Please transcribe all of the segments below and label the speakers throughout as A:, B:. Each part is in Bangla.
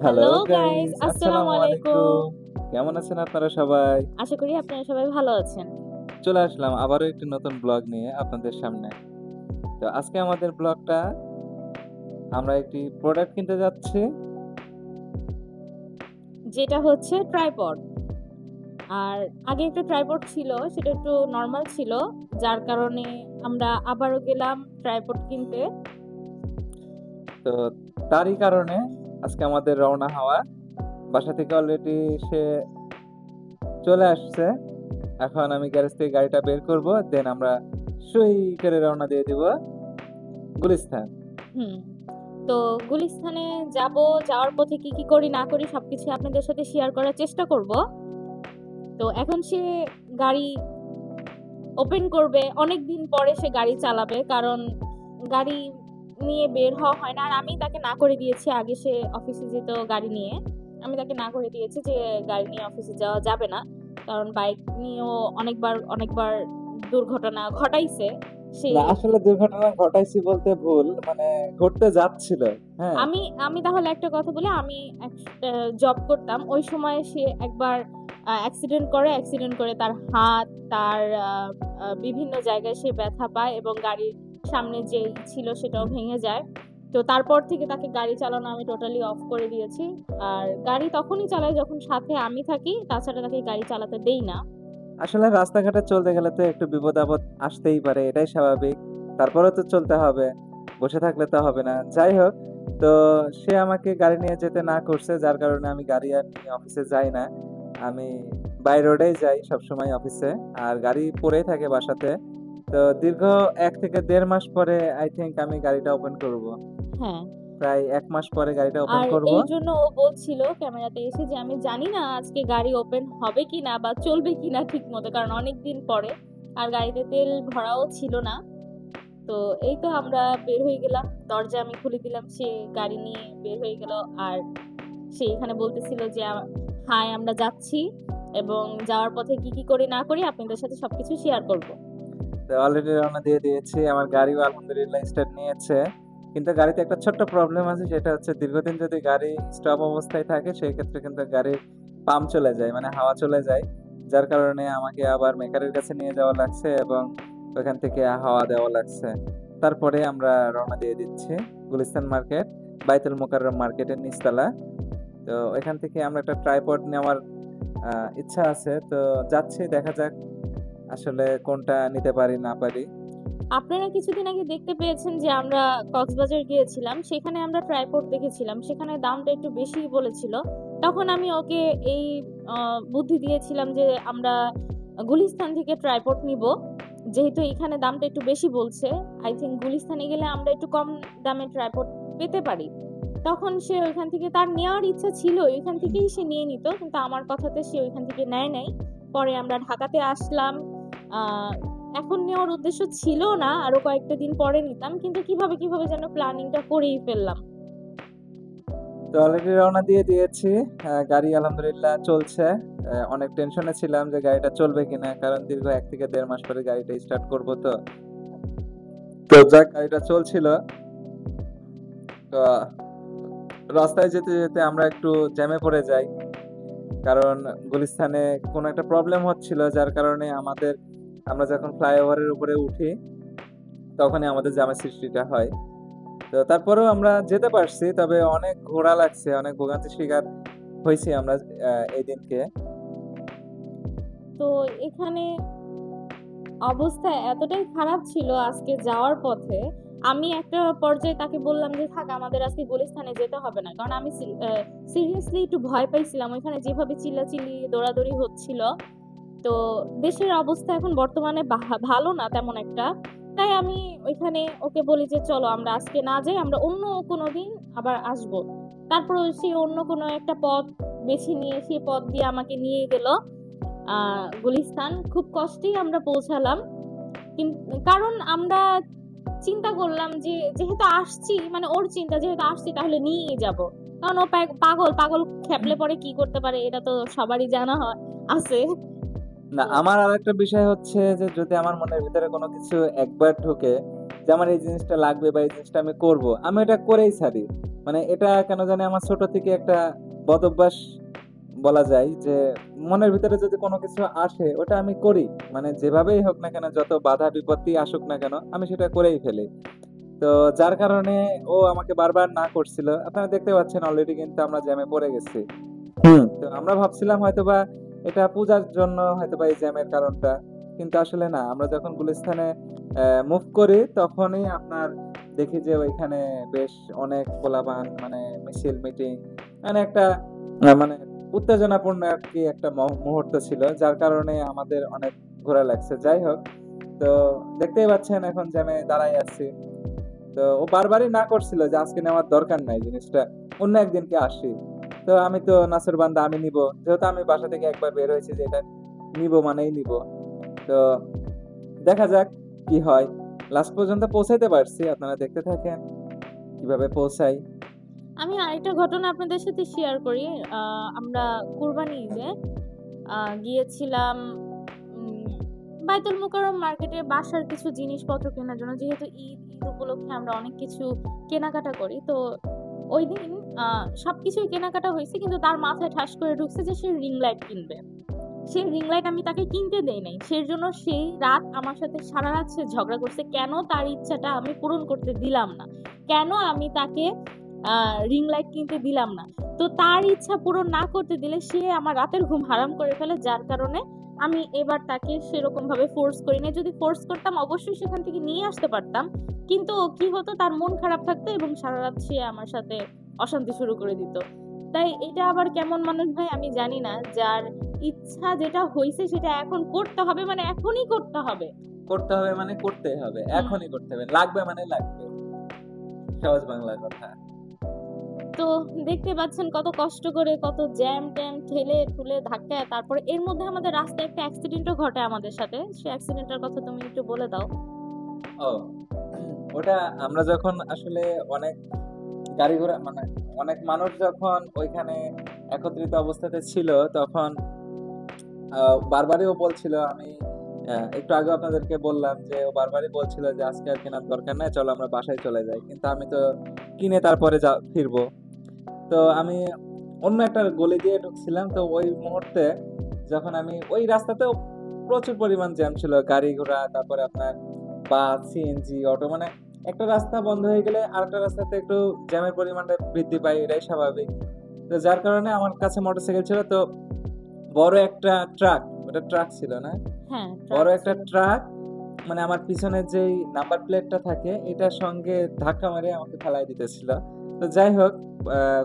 A: হ্যালো
B: হ্যালো গাইস,
A: গাইস,
B: আসসালামু
A: আসসালামু
B: আলাইকুম।
A: আলাইকুম। কেমন আছেন আপনারা সবাই?
B: আশা করি আপনারা সবাই ভালো আছেন।
A: চলে আসলাম আবারও একটি নতুন ব্লগ নিয়ে আপনাদের সামনে। তো আজকে আমাদের ব্লগটা আমরা একটি প্রোডাক্ট কিনতে যাচ্ছি।
B: যেটা হচ্ছে ট্রাইপড। আর আগে একটা ট্রাইপড ছিল, সেটা একটু নরমাল ছিল। যার কারণে আমরা আবারও গেলাম ট্রাইপড কিনতে।
A: তো তারই কারণে আজকে আমাদের রওনা হওয়া। বাসা থেকে অলরেডি সে চলে আসছে। এখন আমি গ্যারেজ থেকে গাড়িটা বের করব, দেন আমরা সই করে রওনা দিয়ে দিব গুলিস্তান।
B: হুম। তো গুলিস্তানে যাব, যাওয়ার পথে কি কি করি না করি সবকিছু আপনাদের সাথে শেয়ার করার চেষ্টা করব। তো এখন সে গাড়ি ওপেন করবে, অনেক দিন পরে সে গাড়ি চালাবে, কারণ গাড়ি নিয়ে বের হওয়া হয় না। আর আমি তাকে না করে দিয়েছি, আগে সে অফিসে যেত গাড়ি নিয়ে, আমি তাকে না করে দিয়েছি যে গাড়ি নিয়ে অফিসে যাওয়া যাবে না, কারণ বাইক নিয়েও অনেকবার অনেকবার দুর্ঘটনা ঘটাইছে সে।
A: না, আসলে দুর্ঘটনা ঘটাইছি বলতে ভুল, মানে ঘটতে যাচ্ছিল। হ্যাঁ,
B: আমি আমি তাহলে একটা কথা বলি, আমি জব করতাম ওই সময়, সে একবার অ্যাক্সিডেন্ট করে তার হাত, তার বিভিন্ন জায়গায় সে ব্যথা পায় এবং গাড়ির সামনে যে ছিল সেটাও ভেঙে যায়। তো তারপর থেকে তাকে গাড়ি চালানো আমি টোটালি অফ করে দিয়েছি। আর গাড়ি তখনই চালাই যখন সাথে আমি থাকি, তাছাড়া তাকে গাড়ি চালাতে দেই না।
A: আসলে রাস্তাঘাটে চলতে গেলে তো একটু বিপদ আপদ আসতেই পারে, এটাই স্বাভাবিক। তারপরেও তো চলতে হবে, বসে থাকলে তো হবে না। যাই হোক, তো সে আমাকে গাড়ি নিয়ে যেতে না করছে, যার কারণে আমি গাড়ি আর নিয়ে অফিসে যাই না। আমি বাই রোডেই যাই সবসময় অফিসে, আর গাড়ি পড়েই থাকে বাসাতে। তো দীর্ঘ 1 থেকে 1.5 মাস পরে আই থিঙ্ক আমি গাড়িটা ওপেন করব।
B: হ্যাঁ।
A: প্রায় 1 মাস পরে গাড়িটা ওপেন
B: আর
A: করব।
B: এই জন্য ও বলছিল ক্যামেরাতে এসে যে আমি জানি না আজকে গাড়ি ওপেন হবে কিনা বা চলবে কিনা ঠিক মতো, কারণ অনেক দিন পরে, আর গাড়িতে তেল ভরাও ছিল না। তো এই তো আমরা বের হয়ে গেলাম, দরজা আমি খুলে দিলাম, সে গাড়ি নিয়ে বের হয়ে গেল। আর সে এখানে বলতেছিল যে হাই আমরা যাচ্ছি, এবং যাওয়ার পথে কি কি করি না করি আপনাদের সাথে সবকিছু শেয়ার করব।
A: তো অলরেডি রওনা দিয়ে দিয়েছি, আমার গাড়িও আলহামদুলিল্লাহ স্টার্ট নিয়েছে। কিন্তু গাড়িতে একটা ছোট্ট প্রবলেম আছে, সেটা হচ্ছে দীর্ঘদিন যদি গাড়ি স্টপ অবস্থায় থাকে সেই ক্ষেত্রে কিন্তু গাড়ির পাম্প চলে যায়, মানে হাওয়া চলে যায়। যার কারণে আমাকে আবার মেকারের কাছে নিয়ে যাওয়া লাগছে এবং ওখান থেকে হাওয়া দেওয়া লাগছে। তারপরে আমরা রওনা দিয়ে দিচ্ছি গুলিস্তান মার্কেট, বাইতুল মোকাররম মার্কেটের নিচতলা। তো এখান থেকে আমরা একটা ট্রাইপড নেওয়ার ইচ্ছা আছে, তো যাচ্ছি, দেখা যাক আসলে কোনটা নিতে পারি না পারি।
B: আপনারা কিছুদিন আগে দেখতে পেয়েছেন যে আমরা কক্সবাজার গিয়েছিলাম, সেখানে আমরা ট্রাইপড দেখেছিলাম, সেখানে দামটা একটু বেশি বলেছিল। তখন আমি ওকে এই বুদ্ধি দিয়েছিলাম যে আমরা গুলিস্তান থেকে ট্রাইপড নিব, যেহেতু এখানে দামটা একটু বেশি বলছে। আই থিঙ্ক গুলিস্তানে গেলে আমরা একটু কম দামে ট্রাইপড পেতে পারি। তখন সে ওইখান থেকে, তার নেওয়ার ইচ্ছা ছিল ওইখান থেকেই সে নিয়ে নিত, কিন্তু আমার কথাতে সে ওইখান থেকে নেয় নাই। পরে আমরা ঢাকাতে আসলাম। আহ এখন নেওয়ার উদ্দেশ্য ছিল না, আরো কয়েকটা দিন পরে নিতাম, কিন্তু কিভাবে কিভাবে যেন প্ল্যানিংটা করেই ফেললাম।
A: তো অলরেডি রওনা দিয়ে দিয়েছি। গাড়ি আলহামদুলিল্লাহ চলছে। অনেক টেনশনে ছিলাম যে গাড়িটা চলবে কিনা, কারণ দীর্ঘ 1 থেকে 1.5 মাস পরে গাড়িটা স্টার্ট করব। তো তো যাক, গাড়িটা চলছিল। তো রাস্তায় যেতে যেতে আমরা একটু জ্যামে পড়ে যাই, কারণ গুলিস্তানে কোনো একটা প্রবলেম হচ্ছিল, যার কারণে আমরা যখন ফ্লাইওভারের উপরে উঠি তখনই আমাদের জ্যামের সৃষ্টিটা হয়। তো তারপরেও আমরা যেতে পারছি, তবে অনেক ঘোরা লাগছে, অনেক ভোগান্তির শিকার হয়েছি আমরা এই দিনকে।
B: তো এখানে অবস্থা এতটাই খারাপ ছিল আজকে যাওয়ার পথে, আমি একটা পর্যায়ে তাকে বললাম যে থাক, আমাদের আজকে গুলিস্তানে যেতে হবে না, কারণ আমি সিরিয়াসলি একটু ভয় পাইছিলাম ওইখানে যেভাবে চিল্লাচিল্লি দৌড়াদৌড়ি হচ্ছিল। তো দেশের অবস্থা এখন বর্তমানে ভালো না তেমন একটা। তাই আমি ওইখানে ওকে বলি যে চলো আমরা আজকে না যাই, আমরা অন্য কোনো দিন আবার আসবো। তারপর সে অন্য কোনো একটা পথ বেছে নিয়ে সে পথ দিয়ে আমাকে নিয়ে গেল গুলিস্তান। খুব কষ্টেই আমরা পৌঁছালাম, কারণ আমরা চিন্তা করলাম যে যেহেতু আসছি, মানে ওর চিন্তা যেহেতু আসছি তাহলে নিয়েই যাব, কারণ ও পাগল পাগল খেপলে পরে কি করতে পারে এটা তো সবারই জানা হয় আছে।
A: না, আমার আরেকটা বিষয় হচ্ছে যে যদি আমার মনের ভিতরে কোনো কিছু একবার ঢোকে যে আমার এই জিনিসটা লাগবে বা এই জিনিসটা আমি করব, আমি এটা করেই ছাড়ি। মানে এটা কেন জানি আমার ছোট থেকে একটা বদ অভ্যাস বলা যায়, যে মনের ভিতরে যদি কোনো কিছু আসে ওটা আমি করি, মানে যেভাবেই হোক না কেন, যত বাধা বিপত্তি আসুক না কেন আমি সেটা করেই ফেলি। তো যার কারণে ও আমাকে বারবার না করছিল, আপনারা দেখতে পাচ্ছেন অলরেডি কিন্তু আমরা জ্যামে পড়ে গেছি। তো আমরা ভাবছিলাম হয়তোবা এটা পূজার জন্য হয়তোবা এই জ্যামের কারণটা, কিন্তু আসলে না। আমরা যখন গুলিস্তানে মুভ করি তখনই আপনার দেখি যে ওইখানে বেশ অনেক পোলাপান, মানে মিছিল মিটিং, মানে একটা মানে উত্তেজনাপূর্ণ আর কি একটা মুহূর্ত ছিল, যার কারণে আমাদের অনেক ঘোরা লাগছে। যাই হোক, তো দেখতেই পাচ্ছেন এখন জ্যামে দাঁড়াই আছি। তো ও বারবারই না করছিল যে আজকে নেওয়ার দরকার নাই জিনিসটা, অন্য একদিনকে আসি। তো আমি তো নাসুর বান্দা, আমি নিব, যেহেতু আমি বাসা থেকে একবার বের হয়েছি যে এটা নিব মানেই নিব। তো দেখা যাক কি হয়। লাস্ট পর্যন্ত পৌঁছাইতে পারছি, আপনারা দেখতে থাকেন কিভাবে পৌঁছাই।
B: আমি আরেকটা ঘটনা আপনাদের সাথে শেয়ার করি। আমরা কুরবানি ঈদে গিয়েছিলাম বাইতুল মোকাররম মার্কেটে বাসার কিছু জিনিসপত্র কেনার জন্য, যেহেতু ঈদ ঈদ উপলক্ষে আমরা অনেক কিছু কেনাকাটা করি। তো ওই দিন সবকিছুই কেনাকাটা হয়েছে, কিন্তু তার মাথায় ঠাস করে ঢুকছে যে সে রিং লাইট কিনবে। সেই রিং লাইট আমি তাকে কিনতে দেই নাই, সেই জন্য সেই রাত আমার সাথে সারা রাত সে ঝগড়া করছে কেন তার ইচ্ছাটা আমি পূরণ করতে দিলাম না, কেন আমি তাকে রিং লাইট কিনতে দিলাম না। তো তার ইচ্ছা পূরণ না করতে দিলে সে আমার রাতের ঘুম হারাম করে ফেলে, যার কারণে আমি এবার তাকে সেরকম ভাবে ফোর্স করি না। যদি ফোর্স করতাম অবশ্যই সেখান থেকে নিয়ে আসতে পারতাম, কিন্তু কি হতো, তার মন খারাপ থাকতো এবং সারা রাত সে আমার সাথে অশান্তি শুরু করে দিত। তাই এটা আবার কেমন মানুষ ভাই আমি জানি না, যার ইচ্ছা যেটা হইছে সেটা এখন করতে হবে, মানে এখনই করতে হবে।
A: করতে হবে মানে করতে হবে, এখনই করতে হবে, লাগবে মানে লাগবে, সহজ বাংলা কথা।
B: তো দেখতে পাচ্ছেন কত কষ্ট করে, কত জ্যাম ট্যাম ঠেলে ঠুলে ধাক্কায়, তারপরে এর মধ্যে আমাদের রাস্তায় একটা অ্যাক্সিডেন্টও ঘটে আমাদের সাথে। সেই অ্যাক্সিডেন্টের কথা তুমি একটু বলে দাও।
A: ও, ওটা আমরা যখন আসলে অনেক গাড়ি ঘোড়া, মানে অনেক মানুষ যখন ওইখানে একত্রিত অবস্থাতে ছিল, তখন বারবারই ও বলছিল, আমি একটু আগে আপনাদেরকে বললাম যে ও বারবারই বলছিল যে আজকে আর কেনার দরকার নাই, চলো আমরা বাসায় চলে যাই। কিন্তু আমি তো কিনে তারপরে ফিরবো। তো আমি অন্য একটা গলি দিয়ে ঢুকছিলাম, তো ওই মুহূর্তে যখন আমি ওই রাস্তাতেও প্রচুর পরিমাণ জ্যাম ছিল, গাড়ি ঘোড়া, তারপরে আপনার বাস, সিএনজি, অটো, মানে একটা রাস্তা বন্ধ হয়ে গেলে আরেকটা রাস্তাতে একটু জ্যামের পরিমাণটা বৃদ্ধি পায়, এটাই স্বাভাবিক। তো যার কারণে আমার কাছে মোটরসাইকেল ছিল, তো বড় একটা ট্রাক, ওটা ট্রাক ছিল না,
B: হ্যাঁ,
A: বড় একটা ট্রাক, মানে আমার পিছনের যেই নাম্বার প্লেটটা থাকে এটার সঙ্গে ধাক্কা মেরে আমাকে ফেলাই দিতেছিল। তো যাই হোক,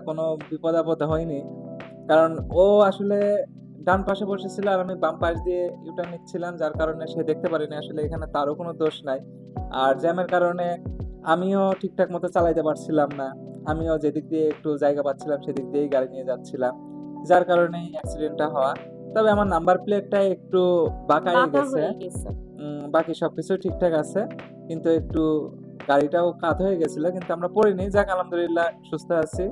A: কোনো বিপদ আপদ হয়নি, কারণ ও আসলে ডান পাশে বসেছিল আর আমি বাম পাশ দিয়ে ইউটার্ন নিচ্ছিলাম, যার কারণে সে দেখতে পারেনি আসলে এখানে তারও কোনো দোষ নাই। আর জ্যামের কারণে আমিও ঠিকঠাক মতো চালাইতে পারছিলাম না, আমিও যেদিক দিয়ে একটু জায়গা পাচ্ছিলাম সেদিক দিয়েই গাড়ি নিয়ে যাচ্ছিলাম, যার কারণে অ্যাক্সিডেন্টটা হওয়া। তবে আমার নাম্বার প্লেটটা একটু বাঁকাই
B: বাঁকা
A: গেছে,
B: হয়ে গেছে।
A: বাকি সবকিছু ঠিকঠাক আছে, কিন্তু একটু গাড়িটাও কাত হয়ে গেছিল, কিন্তু আমরা পড়িনি, যাক আলহামদুলিল্লাহ সুস্থ আছি।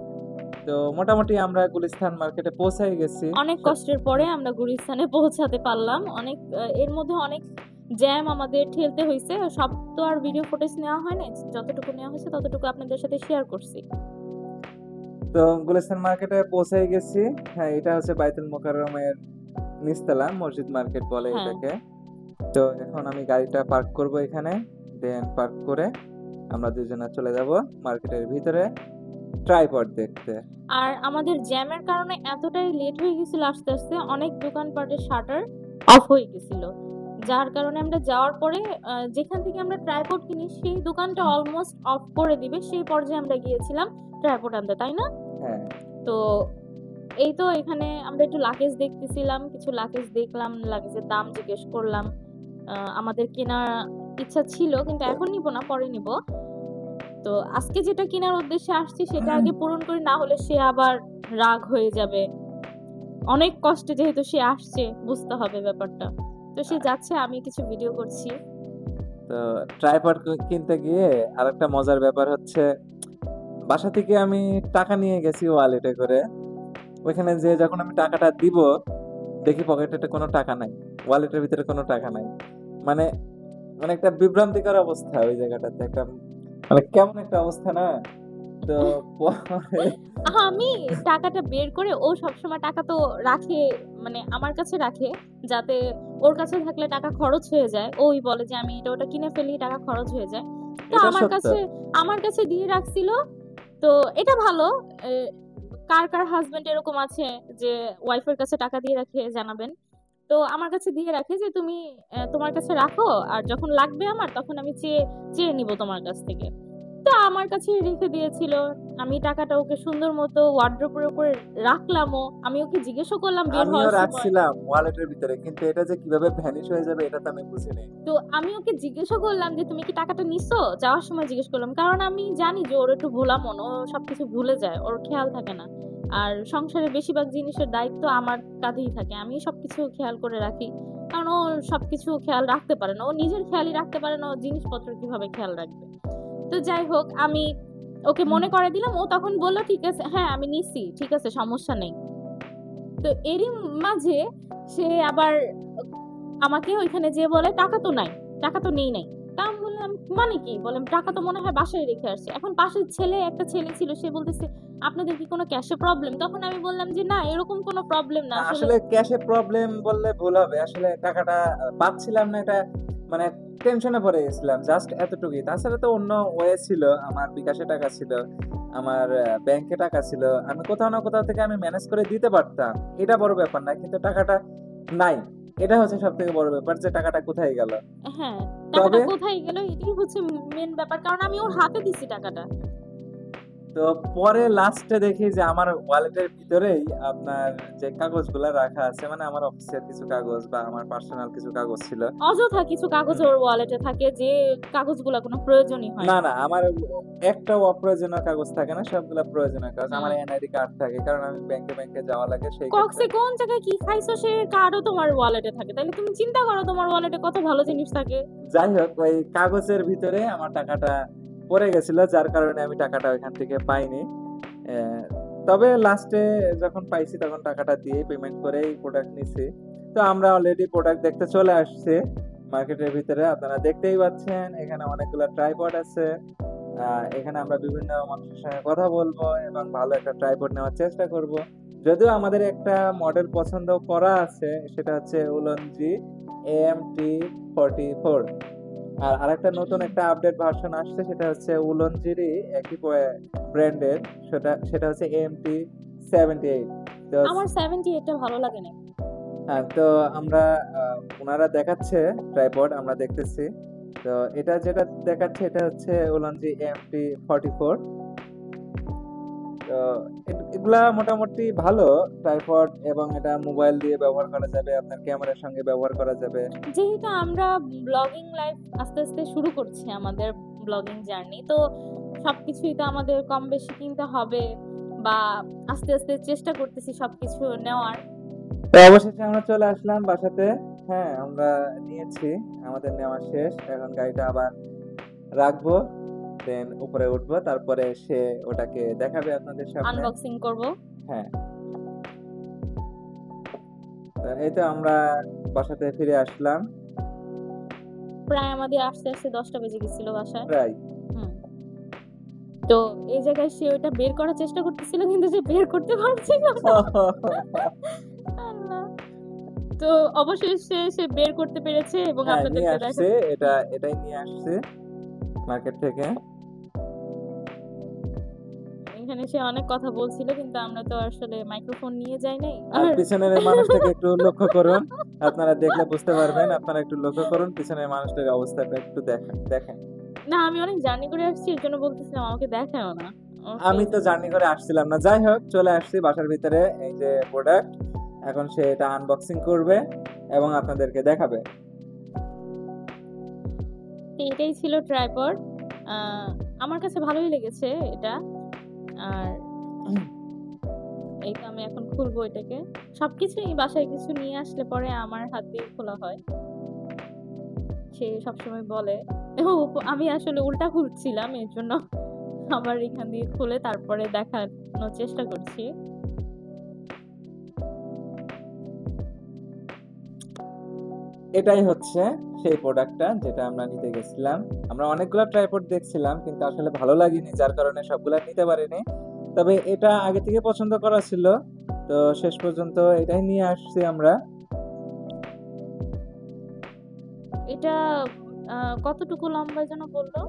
A: তো মোটামুটি আমরা গুলিস্তান মার্কেটে পৌঁছাই গেছি।
B: অনেক কষ্টের পরে আমরা গুলিস্তানে পৌঁছাতে পারলাম। অনেক এর মধ্যে অনেক জ্যাম আমাদের ঠেলতে হয়েছে। সব তো আর ভিডিও ফুটেজ নেওয়া হয় না, যতটুকু নেওয়া হয়েছে ততটুকু আপনাদের সাথে শেয়ার করছি।
A: তো গুলিস্তান মার্কেটে পৌঁছাই গেছি। হ্যাঁ, এটা হচ্ছে বাইতুল মোকাররমের নিচতলা, মসজিদ মার্কেট বলে
B: হ্যাঁ,
A: এটাকে। তো এখন আমি গাড়িটা পার্ক করব এখানে, দেন পার্ক করে আমরা দুজনে চলে যাব মার্কেটের ভিতরে ট্রাইপড দেখতে।
B: আর আমাদের জ্যামের কারণে এতটাই লেট হয়ে গেছিল, আস্তে আস্তে অনেক দোকানপাটের শাটার অফ হয়ে গেছিল, যার কারণে আমরা যাওয়ার পরে যেখান থেকে আমরা ট্রাইপড কিনি সেই দোকানটা অলমোস্ট অফ করে দিবে, সেই পর্যায়ে আমরা গিয়েছিলাম ট্রাইপড আনতে, তাই না?
A: হ্যাঁ,
B: তো এই তো এখানে আমরা একটু লাকেজ দেখতেছিলাম, কিছু লাকেজ দেখলাম, লাগেজের দাম জিজ্ঞেস করলাম। আমাদের কেনার ইচ্ছা ছিল, কিন্তু এখন নিব না, পরে নিব। তো আজকে যেটা কেনার উদ্দেশ্যে আসছি সেটা আগে পূরণ করি, না হলে সে আবার রাগ হয়ে যাবে। অনেক কষ্টে যেহেতু সে আসছে, বুঝতে হবে ব্যাপারটা। তো সে যাচ্ছে, আমি কিছু ভিডিও করছি।
A: তো ট্রাইপড কিনতে গিয়ে আরেকটা মজার ব্যাপার হচ্ছে, বাসা থেকে আমি টাকা নিয়ে গেছি ওয়ালেটে করে, ওইখানে যে যখন আমি টাকাটা দিব দেখি পকেটে কোনো টাকা নাই, ওয়ালেটের ভিতরে কোনো টাকা নাই। মানে মানে একটা বিভ্রান্তিকর অবস্থা ওই জায়গাটাতে, একটা মানে কেমন একটা অবস্থা না। তো পরে
B: আমি টাকাটা বের করে, ও সবসময় টাকা তো রাখে, মানে আমার কাছে রাখে, যাতে ওর কাছে থাকলে টাকা খরচ হয়ে যায়। ওই বলে যে আমি এটা ওটা কিনে ফেলি, টাকা খরচ হয়ে যায়। তো
A: এটা
B: আমার
A: সত্য।
B: কাছে দিয়ে রাখছিল। তো এটা ভালো। এ, কার কার হাজবেন্ড এরকম আছে যে ওয়াইফের কাছে টাকা দিয়ে রাখে, জানাবেন। তো আমার কাছে দিয়ে রাখে যে তুমি তোমার কাছে রাখো, আর যখন লাগবে আমার, তখন আমি চেয়ে চেয়ে নিব তোমার কাছ থেকে। তো আমার কাছে রেখে দিয়েছিল। আমি টাকাটা ওকে সুন্দর মতো ওয়ার্ড্রোবের উপরে রাখলামও। আমি ওকে জিজ্ঞেসও করলাম বের
A: আমিও
B: হওয়ার সময়।
A: রাখছিলাম ওয়ালেটের ভিতরে, কিন্তু এটা যে কিভাবে ভ্যানিশ হয়ে যাবে এটা তো আমি বুঝিনি।
B: তো আমি ওকে জিজ্ঞাসা করলাম যে তুমি কি টাকাটা নিছো, যাওয়ার সময় জিজ্ঞেস করলাম, কারণ আমি জানি যে ওর একটু ভোলা মন, ও সবকিছু ভুলে যায়, ওর খেয়াল থাকে না। আর সংসারের বেশিরভাগ জিনিসের দায়িত্ব আমার কাঁধেই থাকে, আমি সবকিছু খেয়াল করে রাখি। কারণ ও সবকিছু খেয়াল রাখতে পারে না, ও নিজের খেয়ালই রাখতে পারে না, ও জিনিসপত্র কিভাবে খেয়াল রাখবে। তো যাই হোক, আমি ওকে মনে করে দিলাম। ও তখন বললো ঠিক আছে, হ্যাঁ আমি নিছি, ঠিক আছে, সমস্যা নেই। তো এরই মাঝে সে আবার আমাকে ওইখানে যেয়ে বলে টাকা তো নাই, টাকা তো নেই নাই। তা আমি বললাম মানে কি, বললাম টাকা তো মনে হয় বাসায় রেখে আসছে। এখন পাশের একটা ছেলে ছিল, সে বলতেছে আপনাদের কি কোনো ক্যাশে প্রবলেম? তখন আমি বললাম যে না, এরকম কোনো প্রবলেম না
A: না,
B: আসলে।
A: আসলে ক্যাশে প্রবলেম বললে ভুল হবে। আসলে টাকাটা পাচ্ছিলাম না, এটা মানে টেনশনে পড়ে গেছিলাম, জাস্ট এতটুকুই। তাছাড়া তো অন্য ওয়ে ছিল, আমার বিকাশে টাকা ছিল, আমার ব্যাংকে টাকা ছিল, আমি কোথাও না কোথাও থেকে আমি ম্যানেজ করে দিতে পারতাম, এটা বড় ব্যাপার না। কিন্তু টাকাটা নাই, এটা হচ্ছে সব থেকে বড় ব্যাপার, যে টাকাটা কোথায় গেল।
B: হ্যাঁ, টাকাটা
A: তবে
B: কোথায় গেল এটাই হচ্ছে মেন ব্যাপার, কারণ আমি ওর হাতে দিছি টাকাটা।
A: তো পরে লাস্টে দেখি যে আমার ওয়ালেটের ভিতরেই আপনার যে কাগজগুলা রাখা আছে, মানে আমার অফিসের কিছু কাগজ বা আমার পার্সোনাল কিছু কাগজ ছিল।
B: অযথা কিছু কাগজ
A: হুম।
B: ওর ওয়ালেটে থাকে, যে কাগজগুলো কোনো প্রয়োজনই হয়
A: না
B: না।
A: না, আমার একটাও অপ্রয়োজনীয় কাগজ থাকে না, সবগুলা প্রয়োজনীয় কাগজ। আমার
B: হুম।
A: এনআইডি কার্ড থাকে, কারণ আমি ব্যাংকে যাওয়া লাগে সেই ক্ষেত্রে।
B: কক্সে কোন জায়গায় কি খাইছো সে কার্ডও তোমার ওয়ালেটে থাকে, তাহলে তুমি চিন্তা করো তোমার ওয়ালেটে কত ভালো জিনিস থাকে।
A: যাই হোক, ওই কাগজের ভিতরে আমার টাকাটা পড়ে গেছিল, যার কারণে আমি টাকাটা ওইখান থেকে পাইনি। আহ, তবে লাস্টে যখন পাইছি তখন টাকাটা দিয়ে পেমেন্ট করেই প্রোডাক্ট নিছি। তো আমরা অলরেডি প্রোডাক্ট দেখতে চলে আসছি মার্কেটের ভিতরে। আপনারা দেখতেই পাচ্ছেন এখানে অনেকগুলো ট্রাইপড আছে। এখানে আমরা বিভিন্ন মানুষের সঙ্গে কথা বলবো এবং ভালো একটা ট্রাইপড নেওয়ার চেষ্টা করব। যদিও আমাদের একটা মডেল পছন্দ করা আছে, সেটা হচ্ছে উলনজি AMT44। আর আরেকটা নতুন একটা আপডেট ভার্সন আসছে, সেটা হচ্ছে উলনজিরই একই ব্র্যান্ডের, সেটা হচ্ছে AMT78। তো
B: আমার 78টা ভালো লাগে না।
A: তো আমরা ওনারা দেখাচ্ছে ট্রাইপড, আমরা দেখতেছি। তো এটা যেটা দেখাচ্ছে এটা হচ্ছে উলনজি AMT44। তো এগুলা মোটামুটি ভালো ট্রাইপড, এবং এটা মোবাইল দিয়ে ব্যবহার করা যাবে, আপনার ক্যামেরার সঙ্গে ব্যবহার করা যাবে।
B: যেহেতু আমরা ব্লগিং লাইফ আস্তে আস্তে শুরু করছি, আমাদের ব্লগিং জার্নি, তো সবকিছুই তো আমাদের কম বেশি কিনতে হবে, বা আস্তে আস্তে চেষ্টা করতেছি সবকিছু নেওয়ার।
A: তো অবশেষে আমরা চলে আসলাম বাসাতে। হ্যাঁ, আমরা নিয়েছি, আমাদের নেওয়া শেষ। এখন গাড়িটা আবার রাখবো, দেন উপরে উঠবো, তারপরে সে ওটাকে দেখাবে আপনাদের সামনে।
B: আনবক্সিং করব।
A: হ্যাঁ, তো এই তো আমরা বাসাতে ফিরে আসলাম
B: প্রায় আমাদের আস্তে আস্তে 10টা বেজে গেছিল বাসায়।
A: প্রায়।
B: হুম। তো এই জায়গায় সে ওটা বের করার চেষ্টা করতেছিল, কিন্তু সে বের করতে পারছিল না। আল্লাহ। তো অবশেষে সে বের করতে পেরেছে এবং
A: হ্যাঁ, নিয়ে
B: আপনাদেরকে
A: আসছে, এটাই নিয়ে আসছে মার্কেট থেকে।
B: এখানে সে অনেক কথা বলছিল, কিন্তু আমরা তো আসলে মাইক্রোফোন নিয়ে যাই নাই।
A: আর পিছনের এই মানুষটাকে একটু লক্ষ্য করুন, আপনারা দেখলে বুঝতে পারবেন। আপনারা একটু লক্ষ্য করুন পিছনের মানুষটার অবস্থাটা, একটু দেখেন দেখেন।
B: না, আমি অনেক জার্নি করে আসছি, এর জন্য বলতেছিলাম আমাকে দেখাও না।
A: আমি তো জার্নি করে আসছিলাম না। যাই হোক, চলে আসছি বাসার ভিতরে। এই যে প্রোডাক্ট, এখন সে এটা আনবক্সিং করবে এবং আপনাদেরকে দেখাবে।
B: এটাই ছিল ট্রাইপড। আমার কাছে ভালোই লেগেছে এটা। আর এই তো আমি এখন খুলবো এটাকে। সবকিছুই বাসায় কিছু নিয়ে আসলে পরে আমার হাত দিয়ে খোলা হয়, সে সবসময় বলে। আমি আসলে উল্টা খুলছিলাম, এর জন্য আবার এখান দিয়ে খুলে তারপরে দেখানোর চেষ্টা করছি।
A: এটাই হচ্ছে সেই প্রোডাক্টটা যেটা আমরা নিতে গেছিলাম। আমরা অনেকগুলা ট্রাইপড দেখছিলাম কিন্তু আসলে ভালো লাগেনি, যার কারণে সবগুলা নিতে পারিনি। তবে এটা আগে থেকে পছন্দ করা ছিল, তো শেষ পর্যন্ত এটাই নিয়ে আসছি আমরা।
B: এটা কতটুকু লম্বা যেন বললো?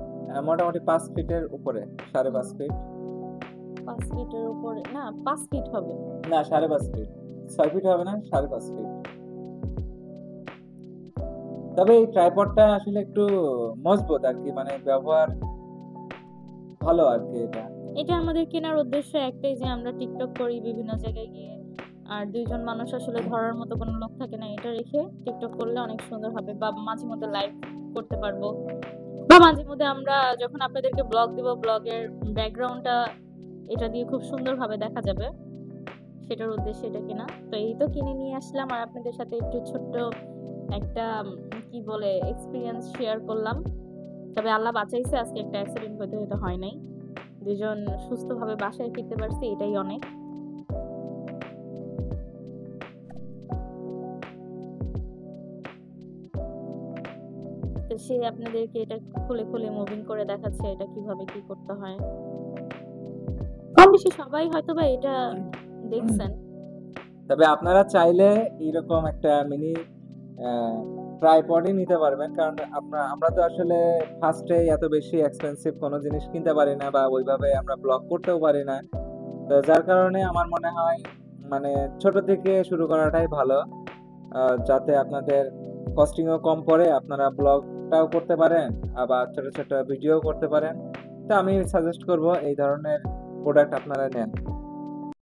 A: মোটামুটি 5 ফিটের উপরে, 5.5 ফিট।
B: 5 ফিটের উপরে না, 5 ফিট হবে।
A: না, 5.5 ফিট। 6 ফিট হবে না, 5.5 ফিট। তবে এই ট্রাইপডটা আসলে একটু মজবুত আর কি, মানে ব্যবহার ভালো আর কি এটা।
B: এটা আমাদের কেনার উদ্দেশ্য একটাই, যে আমরা টিকটক করি বিভিন্ন জায়গায় গিয়ে, আর দুইজন মানুষ আসলে ধরার মতো কোনো লোক থাকে না, এটা রেখে টিকটক করলে অনেক সুন্দর হবে, বা মাঝে মধ্যে লাইভ করতে পারবো, বা মাঝে মধ্যে আমরা যখন আপনাদেরকে ব্লগ দিব, ব্লগের ব্যাকগ্রাউন্ডটা এটা দিয়ে খুব সুন্দরভাবে দেখা যাবে, সেটার উদ্দেশ্যে এটা কেনা। তো এই তো কিনে নিয়ে আসলাম, আর আপনাদের সাথে একটু ছোট্ট একটা কি বলে এক্সপিরিয়েন্স শেয়ার করলাম। তবে আল্লাহ বাঁচাইছে, আজকে একটা অ্যাক্সিডেন্ট হতে হতে হয় নাই, দুজন সুস্থভাবে বাসায় ফিরতে পারছি, এটাই অনেক। তো সে আপনাদেরকে এটা খুলে খুলে মুভিং করে দেখাচ্ছে এটা কিভাবে কি করতে হয়। কম বেশি সবাই হয়তো বা এটা দেখছেন।
A: তবে আপনারা চাইলে এরকম একটা মিনি ট্রাইপডই নিতে পারবেন, কারণ আমরা তো আসলে ফার্স্টে এত বেশি এক্সপেন্সিভ কোনো জিনিস কিনতে পারি না, বা ওইভাবে আমরা ব্লগ করতেও পারি না। তো যার কারণে আমার মনে হয় মানে ছোট থেকে শুরু করাটাই ভালো, যাতে আপনাদের কস্টিংও কম পড়ে, আপনারা ব্লগটাও করতে পারেন, আবার ছোট ছোট ভিডিও করতে পারেন। তো আমি সাজেস্ট করব এই ধরনের প্রোডাক্ট আপনারা নেন।